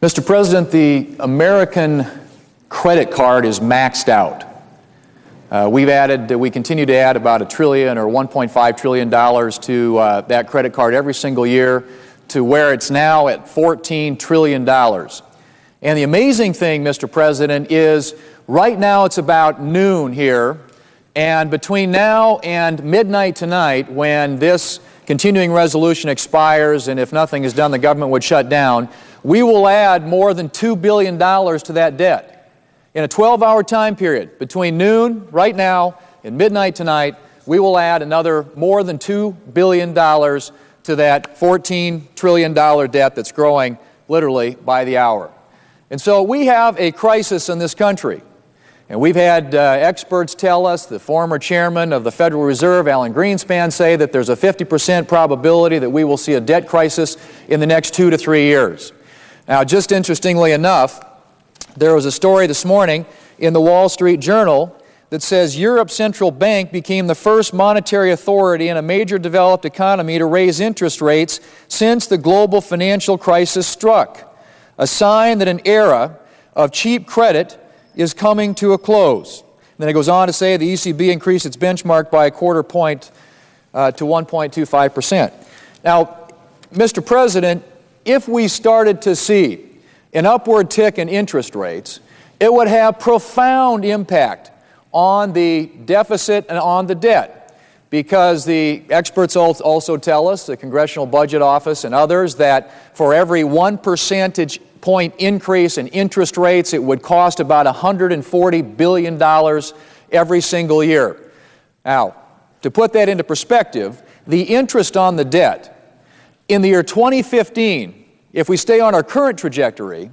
Mr. President, the American credit card is maxed out. We continue to add about $1 trillion or $1.5 trillion to that credit card every single year to where it's now at $14 trillion. And the amazing thing, Mr. President, is right now it's about noon here, and between now and midnight tonight, when this continuing resolution expires, and if nothing is done, the government would shut down, we will add more than $2 billion to that debt. In a 12-hour time period, between noon right now and midnight tonight, we will add another more than $2 billion to that $14 trillion debt that's growing literally by the hour. And so we have a crisis in this country. And we've had experts tell us, the former chairman of the Federal Reserve, Alan Greenspan, say that there's a 50% probability that we will see a debt crisis in the next 2 to 3 years. Now, just interestingly enough, there was a story this morning in the Wall Street Journal that says Europe's central bank became the first monetary authority in a major developed economy to raise interest rates since the global financial crisis struck, a sign that an era of cheap credit is coming to a close. Then it goes on to say the ECB increased its benchmark by a quarter point to 1.25%. Now, Mr. President, if we started to see an upward tick in interest rates, it would have profound impact on the deficit and on the debt, because the experts also tell us, the Congressional Budget Office and others, that for every 1 percentage point increase in interest rates, it would cost about $140 billion every single year. Now, to put that into perspective, the interest on the debt in the year 2015, if we stay on our current trajectory,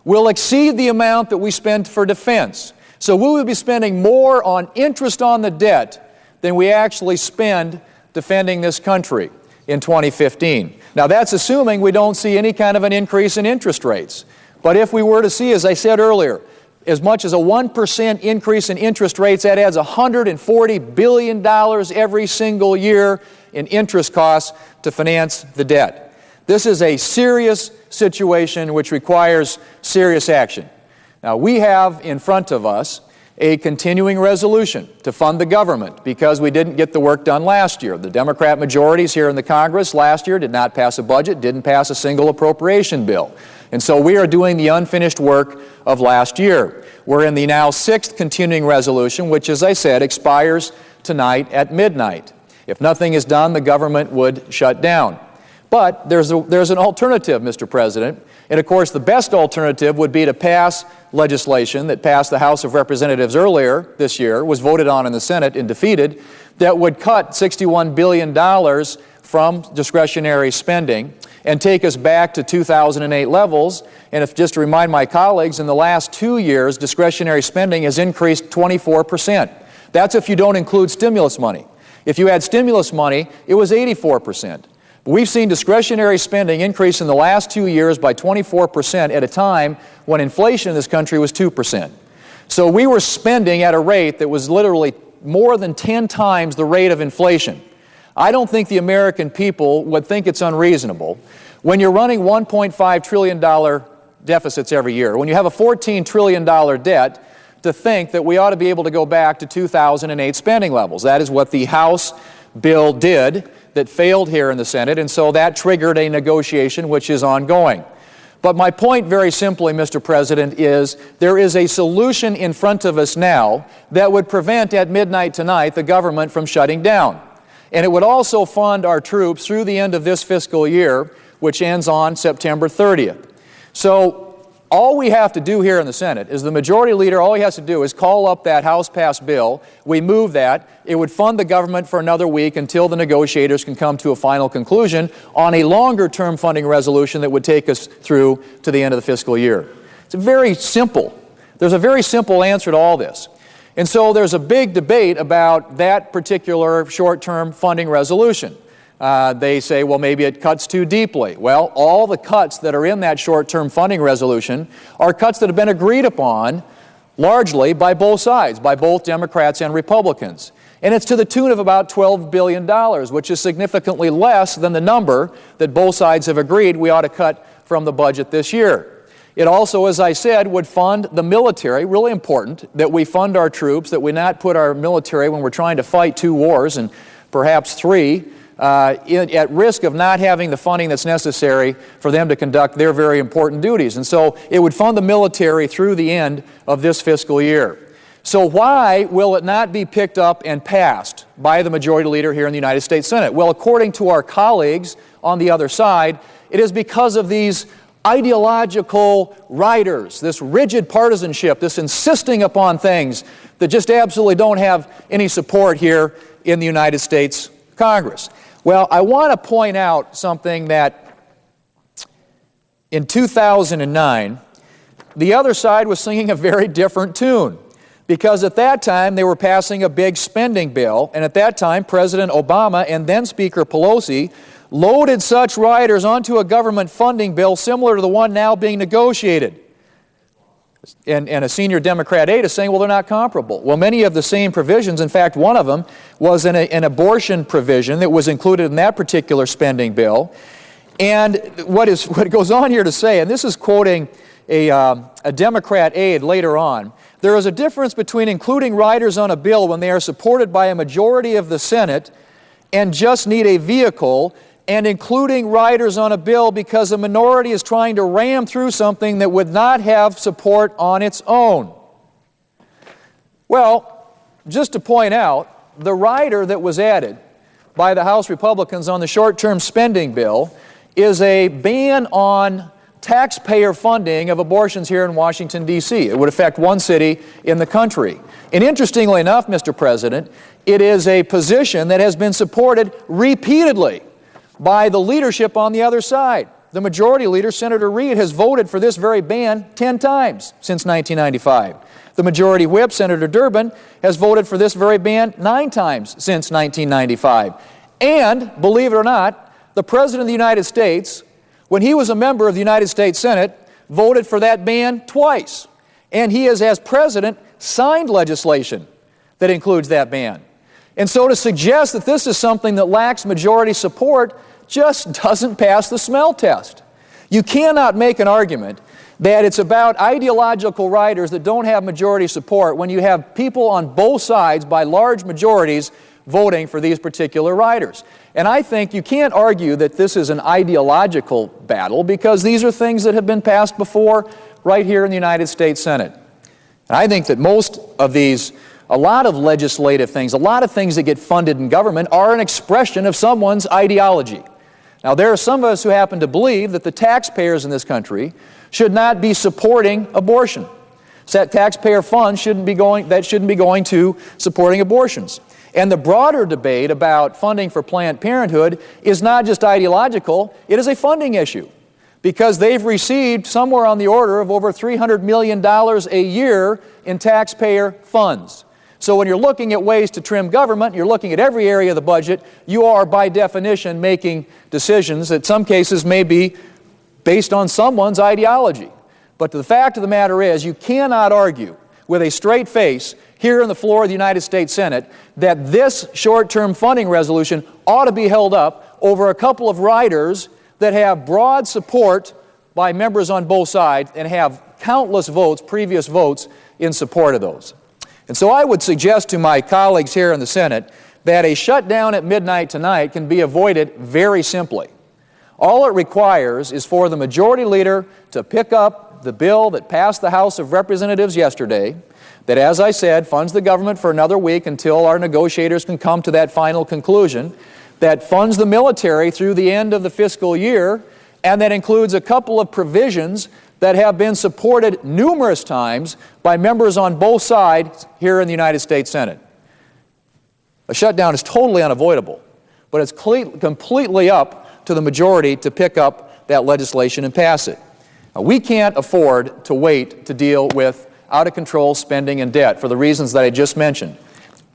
will exceed the amount that we spend for defense. So we will be spending more on interest on the debt than we actually spend defending this country in 2015. Now, that's assuming we don't see any kind of an increase in interest rates. But if we were to see, as I said earlier, as much as a 1% increase in interest rates, that adds $140 billion every single year in interest costs to finance the debt. This is a serious situation which requires serious action. Now, we have in front of us a continuing resolution to fund the government because we didn't get the work done last year. The Democrat majorities here in the Congress last year did not pass a budget, didn't pass a single appropriation bill. And so we are doing the unfinished work of last year. We're in the now 6th continuing resolution, which, as I said, expires tonight at midnight. If nothing is done, the government would shut down. But there's an alternative, Mr. President. And of course, the best alternative would be to pass legislation that passed the House of Representatives earlier this year, was voted on in the Senate and defeated, that would cut $61 billion from discretionary spending and take us back to 2008 levels. And if just to remind my colleagues, in the last 2 years, discretionary spending has increased 24%. That's if you don't include stimulus money. If you add stimulus money, it was 84%. We've seen discretionary spending increase in the last 2 years by 24% at a time when inflation in this country was 2%. So we were spending at a rate that was literally more than 10 times the rate of inflation. I don't think the American people would think it's unreasonable when you're running $1.5 trillion deficits every year, when you have a $14 trillion debt, to think that we ought to be able to go back to 2008 spending levels. That is what the House bill did that failed here in the Senate, and so that triggered a negotiation which is ongoing. But my point very simply, Mr. President, is there is a solution in front of us now that would prevent at midnight tonight the government from shutting down. And it would also fund our troops through the end of this fiscal year, which ends on September 30th. So all we have to do here in the Senate is the majority leader, all he has to do is call up that House-passed bill. We move that. It would fund the government for another week until the negotiators can come to a final conclusion on a longer-term funding resolution that would take us through to the end of the fiscal year. It's very simple. There's a very simple answer to all this. And so there's a big debate about that particular short-term funding resolution. They say, well, maybe it cuts too deeply. Well, all the cuts that are in that short-term funding resolution are cuts that have been agreed upon largely by both sides, by both Democrats and Republicans. And it's to the tune of about $12 billion, which is significantly less than the number that both sides have agreed we ought to cut from the budget this year. It also, as I said, would fund the military, really important that we fund our troops, that we not put our military, when we're trying to fight 2 wars and perhaps 3, at risk of not having the funding that's necessary for them to conduct their very important duties. And so it would fund the military through the end of this fiscal year. So why will it not be picked up and passed by the majority leader here in the United States Senate? Well, according to our colleagues on the other side, it is because of these ideological riders, this rigid partisanship, this insisting upon things that just absolutely don't have any support here in the United States Congress. Well, I want to point out something that in 2009, the other side was singing a very different tune. Because at that time, they were passing a big spending bill, and at that time, President Obama and then Speaker Pelosi loaded such riders onto a government funding bill similar to the one now being negotiated. And a senior Democrat aide is saying, well, they're not comparable. Well, many of the same provisions, in fact, one of them was an abortion provision that was included in that particular spending bill. And what it goes on here to say, and this is quoting a Democrat aide later on, there is a difference between including riders on a bill when they are supported by a majority of the Senate and just need a vehicle, and including riders on a bill because a minority is trying to ram through something that would not have support on its own. Well, just to point out, the rider that was added by the House Republicans on the short-term spending bill is a ban on taxpayer funding of abortions here in Washington, D.C. It would affect 1 city in the country. And interestingly enough, Mr. President, it is a position that has been supported repeatedly by the leadership on the other side. The majority leader, Senator Reid, has voted for this very ban 10 times since 1995. The majority whip, Senator Durbin, has voted for this very ban 9 times since 1995. And, believe it or not, the President of the United States, when he was a member of the United States Senate, voted for that ban twice. And he has, as president, signed legislation that includes that ban. And so to suggest that this is something that lacks majority support just doesn't pass the smell test. You cannot make an argument that it's about ideological riders that don't have majority support when you have people on both sides by large majorities voting for these particular riders. And I think you can't argue that this is an ideological battle because these are things that have been passed before right here in the United States Senate. And I think that most of these, a lot of legislative things, a lot of things that get funded in government are an expression of someone's ideology. Now, there are some of us who happen to believe that the taxpayers in this country should not be supporting abortion. So that taxpayer funds shouldn't be going to supporting abortions. And the broader debate about funding for Planned Parenthood is not just ideological, it is a funding issue. Because they've received somewhere on the order of over $300 million a year in taxpayer funds. So when you're looking at ways to trim government, you're looking at every area of the budget, you are by definition making decisions that in some cases may be based on someone's ideology. But the fact of the matter is, you cannot argue with a straight face here on the floor of the United States Senate that this short-term funding resolution ought to be held up over a couple of riders that have broad support by members on both sides and have countless votes, previous votes, in support of those. And so I would suggest to my colleagues here in the Senate that a shutdown at midnight tonight can be avoided very simply. All it requires is for the majority leader to pick up the bill that passed the House of Representatives yesterday, that, as I said, funds the government for another week until our negotiators can come to that final conclusion, that funds the military through the end of the fiscal year, and that includes a couple of provisions that have been supported numerous times by members on both sides here in the United States Senate. A shutdown is totally unavoidable, but it's completely up to the majority to pick up that legislation and pass it. Now, we can't afford to wait to deal with out-of-control spending and debt for the reasons that I just mentioned.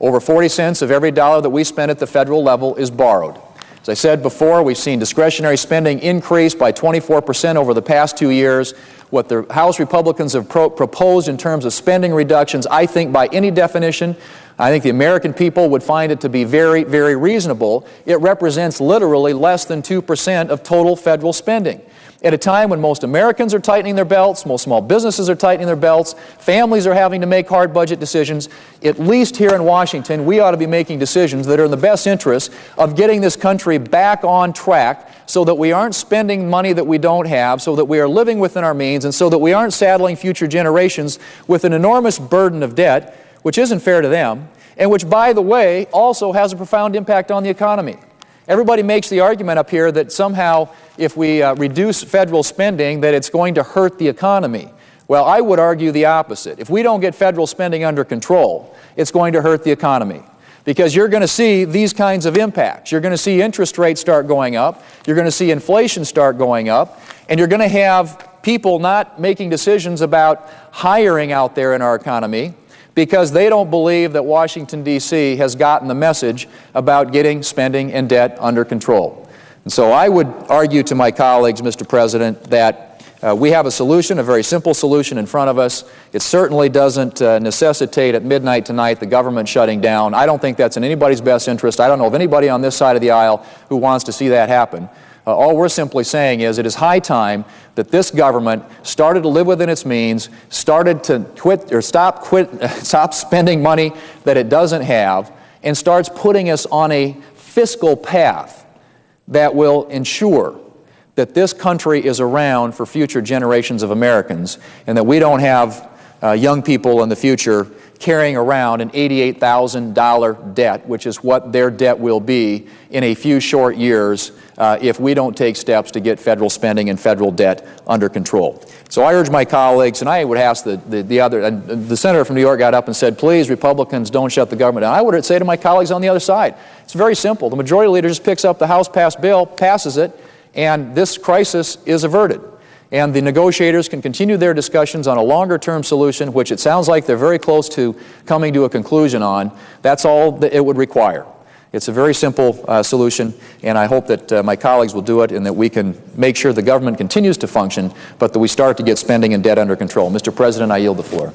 Over 40 cents of every dollar that we spend at the federal level is borrowed. As I said before, we've seen discretionary spending increase by 24% over the past 2 years. What the House Republicans have proposed in terms of spending reductions, I think by any definition, I think the American people would find it to be very, very reasonable. It represents literally less than 2% of total federal spending. at a time when most Americans are tightening their belts, most small businesses are tightening their belts, families are having to make hard budget decisions. At least here in Washington, we ought to be making decisions that are in the best interest of getting this country back on track so that we aren't spending money that we don't have, so that we are living within our means, and so that we aren't saddling future generations with an enormous burden of debt, which isn't fair to them, and which, by the way, also has a profound impact on the economy. Everybody makes the argument up here that somehow if we reduce federal spending that it's going to hurt the economy. Well, I would argue the opposite. If we don't get federal spending under control, it's going to hurt the economy. Because you're going to see these kinds of impacts. You're going to see interest rates start going up, you're going to see inflation start going up, and you're going to have people not making decisions about hiring out there in our economy because they don't believe that Washington, D.C. has gotten the message about getting spending and debt under control. And so I would argue to my colleagues, Mr. President, that we have a solution, a very simple solution in front of us. It certainly doesn't necessitate at midnight tonight the government shutting down. I don't think that's in anybody's best interest. I don't know of anybody on this side of the aisle who wants to see that happen. All we're simply saying is it is high time that this government started to live within its means, started to stop spending money that it doesn't have, and starts putting us on a fiscal path that will ensure that this country is around for future generations of Americans, and that we don't have young people in the future carrying around an $88,000 debt, which is what their debt will be in a few short years if we don't take steps to get federal spending and federal debt under control. So I urge my colleagues, and I would ask the senator from New York got up and said, please, Republicans, don't shut the government down. I would say to my colleagues on the other side, it's very simple. The majority leader just picks up the House-passed bill, passes it, and this crisis is averted. And the negotiators can continue their discussions on a longer-term solution, which it sounds like they're very close to coming to a conclusion on. That's all that it would require. It's a very simple solution, and I hope that my colleagues will do it and that we can make sure the government continues to function, but that we start to get spending and debt under control. Mr. President, I yield the floor.